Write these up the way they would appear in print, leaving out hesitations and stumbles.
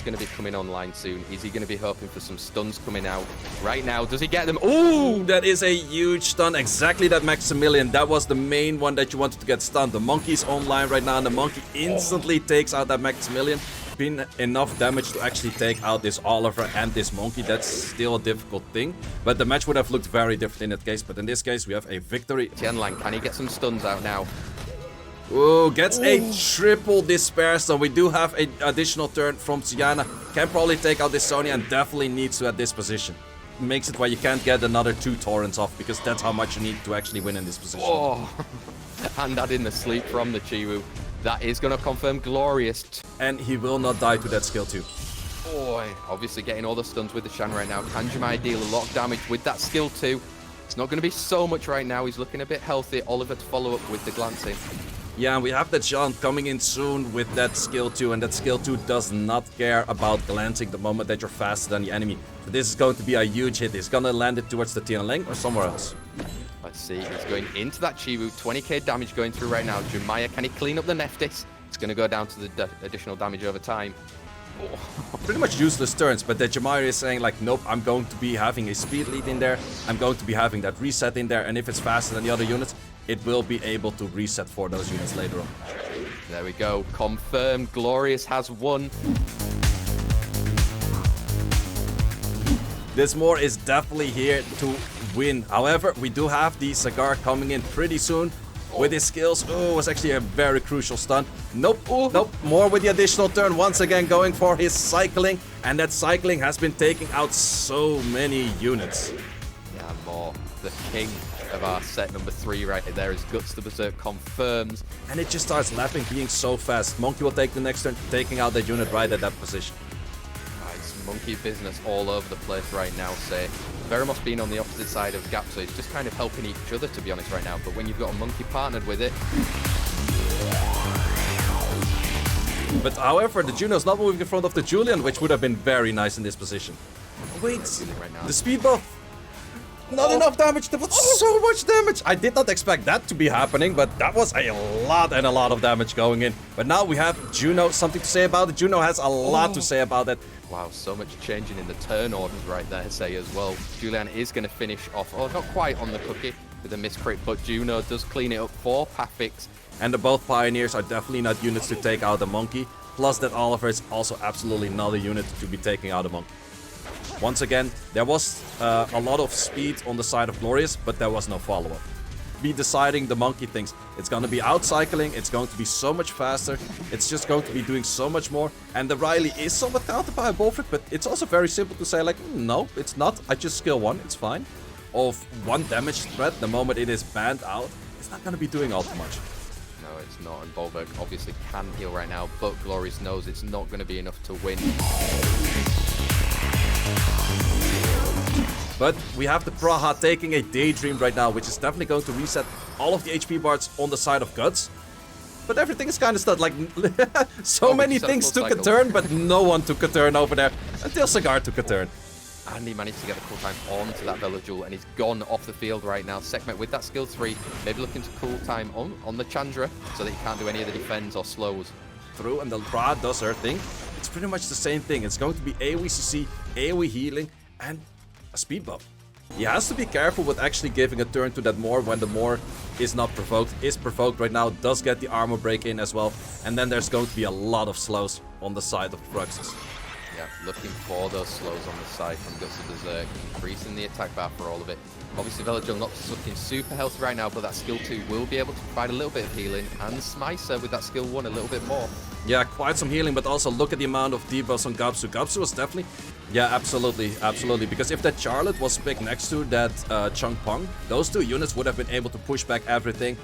going to be coming online soon. Is he going to be hoping for some stuns coming out right now? Does he get them? Ooh! That is a huge stun. Exactly that Maximilian. That was the main one that you wanted to get stunned. The monkey's online right now, and the monkey instantly takes out that Maximilian. Been enough damage to actually take out this Oliver and this monkey. That's still a difficult thing, but the match would have looked very different in that case. But in this case, we have a victory. Tianlang, can he get some stuns out now? Ooh, gets a triple despair stun. We do have an additional turn from Tiana. Can probably take out this Sonya and definitely needs to at this position. Makes it where you can't get another 2 torrents off, because that's how much you need to actually win in this position. Oh, and add in the sleep from the Chiwu. That is going to confirm Glorious. And he will not die to that skill too. Boy, obviously getting all the stuns with the Shan right now. Can Jemai deal a lot of damage with that skill too? It's not going to be so much right now. He's looking a bit healthy. Oliver to follow up with the glancing. Yeah, and we have that Jean coming in soon with that skill 2, and that skill 2 does not care about glancing the moment that you're faster than the enemy. So this is going to be a huge hit. He's gonna land it towards the Tianlang or somewhere else. Let's see, he's going into that Chiwu. 20k damage going through right now. Jemaya, can he clean up the Nephthys? It's going to go down to the additional damage over time. Oh. Pretty much useless turns, but the Jemaya is saying like, nope, I'm going to be having a speed lead in there. I'm going to be having that reset in there, and if it's faster than the other units, it will be able to reset for those units later on. There we go. Confirmed. Glorious has won. This Moor is definitely here to win. However, we do have the Cigar coming in pretty soon with his skills. Oh, it was actually a very crucial stun. Nope, nope. Moor with the additional turn. Once again going for his cycling. And that cycling has been taking out so many units. Yeah, Moor, the king of our set number 3 right there, is Guts the Berserk confirms. And it just starts lapping, being so fast. Monkey will take the next turn, taking out that unit right at that position. It's monkey business all over the place right now, say. Veramos being on the opposite side of Gap, so it's just kind of helping each other, to be honest, right now. But when you've got a monkey partnered with it... But however, the Juno's not moving in front of the Julian, which would have been very nice in this position. Wait, right now. the speed buff. Not enough damage. There was so much damage. I did not expect that to be happening, but that was a lot and a lot of damage going in. But now we have Juno something to say about it. Juno has a lot to say about it. Wow, so much changing in the turn orders right there, say, as well. Julian is going to finish off, oh, not quite on the cookie with a miscrit, but Juno does clean it up for Pafix. And the both Pioneers are definitely not units to take out the monkey. Plus that Oliver is also absolutely not a unit to be taking out a monkey. Once again, there was a lot of speed on the side of Glorious, but there was no follow-up. Be deciding the monkey things. It's going to be out-cycling, it's going to be so much faster, it's just going to be doing so much more. And the Riley is somewhat countered by a Bolfric, but it's also very simple to say like, no, it's not. I just skill 1, it's fine. Of 1 damage threat, the moment it is banned out, it's not going to be doing all too much. No, it's not, and Bolverk obviously can heal right now, but Glorious knows it's not going to be enough to win. But we have the Praha taking a Daydream right now, which is definitely going to reset all of the HP bars on the side of Guts. But everything is kind of stuck. Like, so many things took a turn, but no one took a turn over there until Cigar took a turn. And he managed to get a cool time onto that Velojul, and he's gone off the field right now. Sekhmet with that skill 3, maybe looking to cool time on the Chandra so that he can't do any of the defends or slows. Through, and the Praha does her thing. It's pretty much the same thing. It's going to be AoE CC, AoE healing, and a speed buff. He has to be careful with actually giving a turn to that Moor when the Moor is not provoked. Is provoked right now, does get the armor break in as well. And then there's going to be a lot of slows on the side of Fruxus. Yeah, looking for those slows on the side from Guts of Berserk, increasing the attack bar for all of it. Obviously, Velojul not looking super healthy right now, but that skill 2 will be able to provide a little bit of healing, and Smicer with that skill 1 a little bit more. Yeah, quite some healing, but also look at the amount of debuffs on Gapsu. Gapsu was definitely... Yeah, absolutely, absolutely. Because if that Charlotte was picked next to that Chung Pong, those 2 units would have been able to push back everything.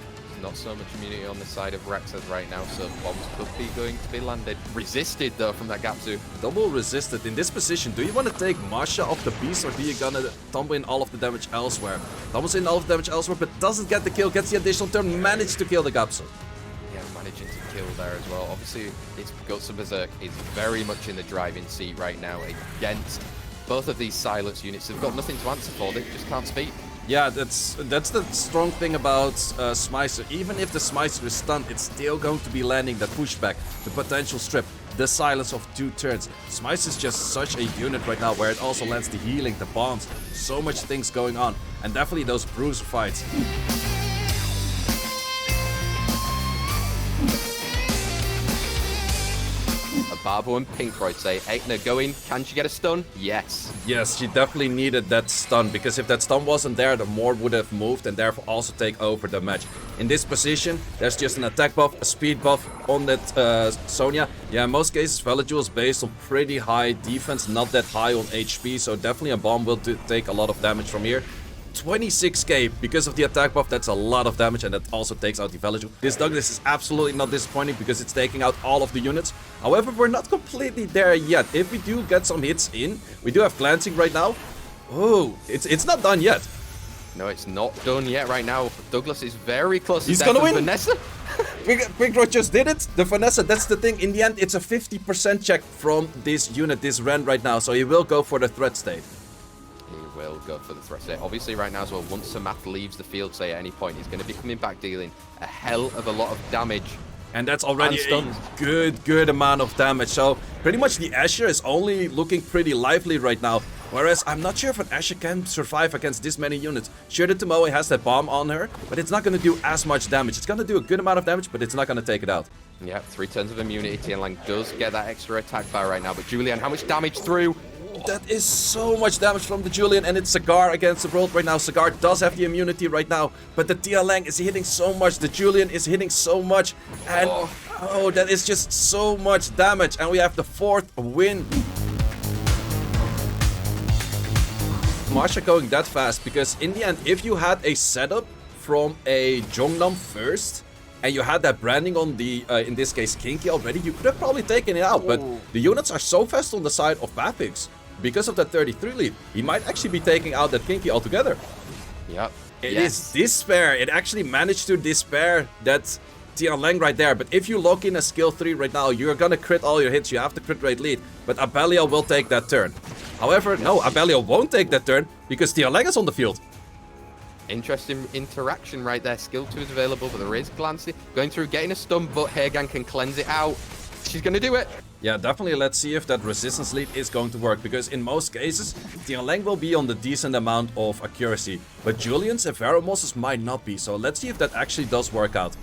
Not so much immunity on the side of Rexas right now, so bombs could be going to be landed. Resisted, though, from that Gapsu. Double resisted. In this position, do you want to take Masha off the beast, or do you gonna tumble in all of the damage elsewhere? Tumbles in all of the damage elsewhere, but doesn't get the kill, gets the additional turn, managed to kill the Gapsu. Yeah, managing to kill there as well. Obviously, it's Guts of Berserk is very much in the driving seat right now against both of these silence units. They've got nothing to answer for, they just can't speak. Yeah, that's the strong thing about Smicer. Even if the Smicer is stunned, it's still going to be landing that pushback, the potential strip. the silence of 2 turns. Smice is just such a unit right now where it also lands the healing, the bombs, so much things going on. And definitely those bruiser fights. Barbo and Pinkroyd say, Eikner going, can she get a stun? Yes. Yes, she definitely needed that stun, because if that stun wasn't there, the Mord would have moved and therefore also take over the match. In this position, there's just an attack buff, a speed buff on that Sonya. Yeah, in most cases, Velajuel is based on pretty high defense, not that high on HP, so definitely a bomb will take a lot of damage from here. 26k because of the attack buff, that's a lot of damage, and that also takes out the Velajuel. This Douglas is absolutely not disappointing because it's taking out all of the units. However, we're not completely there yet. If we do get some hits in, we do have glancing right now. Oh, it's not done yet. No, it's not done yet right now. Douglas is very close. He's gonna win. Vanessa. Pinkroyd just did it. The Vanessa, that's the thing. In the end, it's a 50% check from this unit, this Ren right now. So he will go for the threat state. He will go for the threat state. Obviously, right now as well, once Samath leaves the field, say at any point, he's going to be coming back dealing a hell of a lot of damage. And that's already a good amount of damage. So pretty much the Asher is only looking pretty lively right now. Whereas I'm not sure if an Asher can survive against this many units. Sure, the Tomoe has that bomb on her, but it's not going to do as much damage. It's going to do a good amount of damage, but it's not going to take it out. Yeah, 3 turns of immunity. Tianlang does get that extra attack bar right now, but Julian, how much damage through? That is so much damage from the Julian, and it's Cigar against the world right now. Cigar does have the immunity right now, but the Tianlang is hitting so much. The Julian is hitting so much, and oh, that is just so much damage. And we have the 4th win. Masha going that fast because in the end, if you had a setup from a Jongnam first, and you had that branding on the, in this case, Kinky already, you could have probably taken it out. But the units are so fast on the side of Bapix. Because of that 33 lead, he might actually be taking out that Kinky altogether. Yep. It is Despair. It actually managed to despair that Tianlang right there. But if you lock in a skill 3 right now, you're gonna crit all your hits. You have the crit rate lead. But Abelia will take that turn. However, no, Abelia won't take that turn because Tianlang is on the field. Interesting interaction right there. Skill 2 is available, but there is glancing. Going through, getting a stun, but Hagan can cleanse it out. She's going to do it. Yeah, definitely. Let's see if that resistance lead is going to work. Because in most cases, Tianlang will be on the decent amount of accuracy. But Julian's and Veromos's might not be. So let's see if that actually does work out.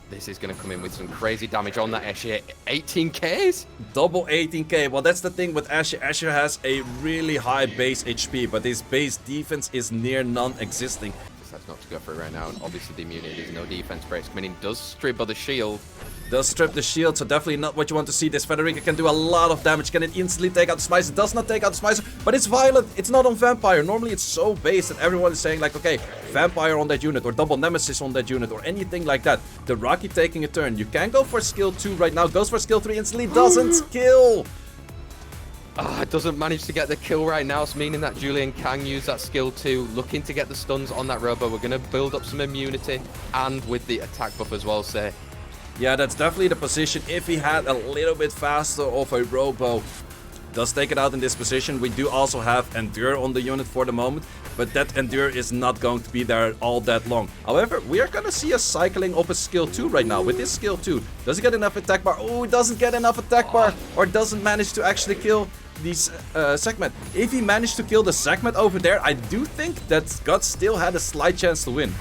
This is going to come in with some crazy damage on that Asher. 18Ks? Double 18k. Well, that's the thing with Asher. Asher has a really high base HP, but his base defense is near non-existing. Decides not to go for it right now, and obviously the immunity, there's no defense breaks coming in. Does strip of the shield. Does strip the shield, so definitely not what you want to see. This Frederica can do a lot of damage. Can it instantly take out the Smicer? Does not take out the Smicer, but it's violent. It's not on Vampire. Normally it's so base that everyone is saying like, okay, Vampire on that unit, or double Nemesis on that unit, or anything like that. The Rocky taking a turn. You can go for skill 2 right now. Goes for skill 3 instantly. Doesn't kill. It doesn't manage to get the kill right now, so meaning that Julian can use that skill 2, looking to get the stuns on that Robo. We're going to build up some immunity, and with the attack buff as well, say. Yeah, that's definitely the position. If he had a little bit faster of a Robo, does take it out in this position. We do also have Endure on the unit for the moment, but that Endure is not going to be there all that long. However, we are going to see a cycling of a skill 2 right now. With this skill 2, does he get enough attack bar? Oh, he doesn't get enough attack bar, or doesn't manage to actually kill these segment. If he managed to kill the segment over there, I do think that Guts still had a slight chance to win.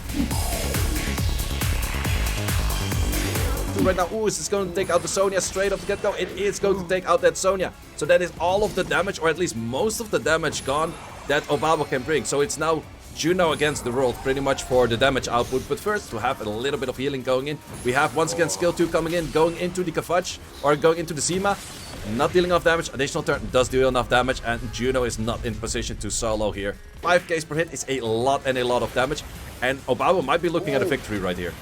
Right now, is this going to take out the Sonya straight off the get-go? It is going to take out that Sonya. So that is all of the damage, or at least most of the damage gone that Obabo can bring. So it's now Juno against the world, pretty much for the damage output. But first, to have a little bit of healing going in, we have once again skill 2 coming in, going into the Kavach, or going into the Zima. Not dealing enough damage. Additional turn does deal enough damage, and Juno is not in position to solo here. 5Ks per hit is a lot and a lot of damage, and Obabo might be looking at a victory right here.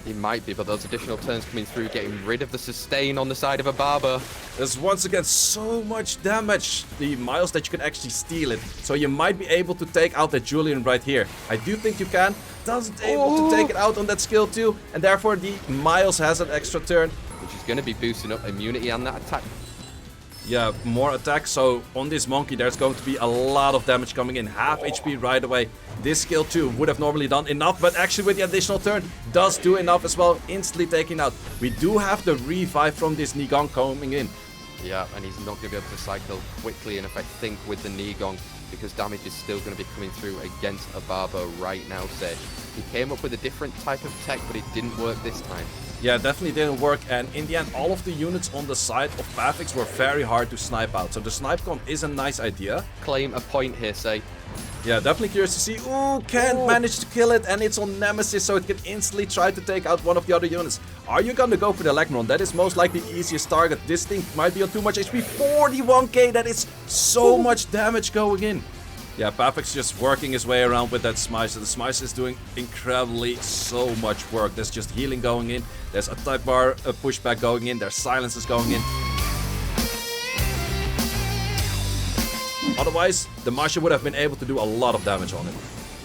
He might be, but those additional turns coming through, getting rid of the sustain on the side of a Barber. There's once again so much damage. The Miles that you can actually steal it. So you might be able to take out that Julian right here. I do think you can. Doesn't able to take it out on that skill 2. And therefore the Miles has an extra turn. Which is going to be boosting up immunity and that attack. Yeah, more attack. So on this Monkey, there's going to be a lot of damage coming in. Half HP right away. This skill 2 would have normally done enough, but actually with the additional turn, does do enough as well. Instantly taking out. We do have the revive from this Nigong coming in. Yeah, and he's not going to be able to cycle quickly enough, I think, with the knee gong, because damage is still going to be coming through against Ababa right now, Sage. He came up with a different type of tech, but it didn't work this time. Yeah, definitely didn't work, and in the end, all of the units on the side of Pavix were very hard to snipe out. So the snipe gun is a nice idea. Claim a point here, say. Yeah, definitely curious to see. Ooh, can't manage to kill it, and it's on Nemesis, so it can instantly try to take out one of the other units. Are you gonna go for the Legron? That is most likely the easiest target. This thing might be on too much HP. 41k, that is so much damage going in. Yeah, Pavix just working his way around with that Smicer. The Smicer is doing incredibly so much work. There's just healing going in. There's a type bar pushback going in. There's silences going in. Otherwise, the Marshal would have been able to do a lot of damage on it.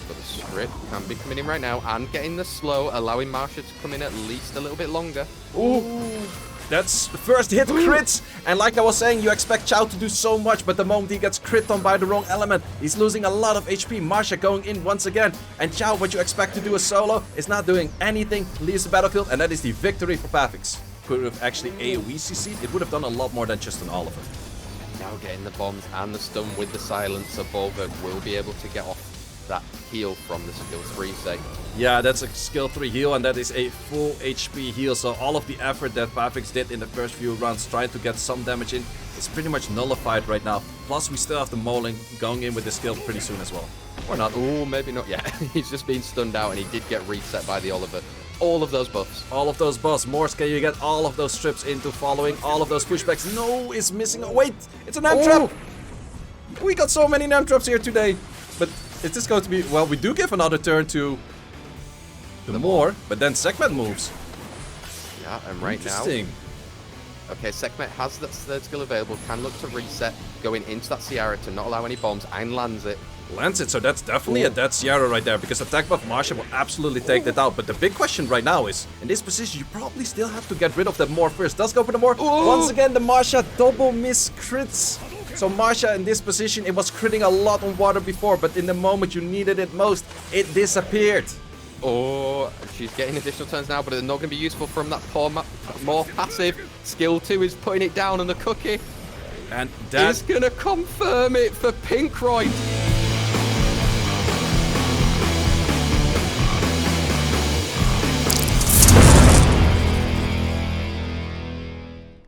But the script can be coming in right now and getting the slow, allowing Marsha to come in at least a little bit longer. Ooh, that's the first hit crits. And like I was saying, you expect Chao to do so much, but the moment he gets crit on by the wrong element, he's losing a lot of HP. Marsha going in once again. And Chao, what you expect to do a solo, is not doing anything, leaves the battlefield, and that is the victory for Pavix. Could have actually AoE CC'd, it would have done a lot more than just an Oliver. Now getting the bombs and the stun with the silencer, Bulwark will be able to get off that heal from the skill 3 say. Yeah, that's a skill 3 heal, and that is a full HP heal. So all of the effort that Pavix did in the first few rounds trying to get some damage in is pretty much nullified right now. Plus, we still have the Moling going in with the skill pretty soon as well. Or not. Ooh, maybe not yet. He's just been stunned out, and he did get reset by the Oliver. All of those buffs. All of those buffs. Morse, can you get all of those strips into following? All of those pushbacks. No, it's missing. Oh, wait, it's an amp trap. We got so many amp traps here today. But is this going to be... Well, we do give another turn to the Moor, but then Sekhmet moves. Yeah, and right Interesting. now... Okay, Sekhmet has that third skill available, can look to reset, going into that Sierra to not allow any bombs, and lands it. Lands it, so that's definitely a dead Sierra right there, because attack buff Marsha will absolutely take that out. But the big question right now is, in this position, you probably still have to get rid of that Moor first. Does go for the Moor. Once again, the Marsha double miss crits. So Marsha in this position, it was critting a lot on water before, but in the moment you needed it most, it disappeared. Oh, she's getting additional turns now, but it's not going to be useful from that poor more passive. Skill 2 is putting it down on the cookie. And that is going to confirm it for Pinkroyd.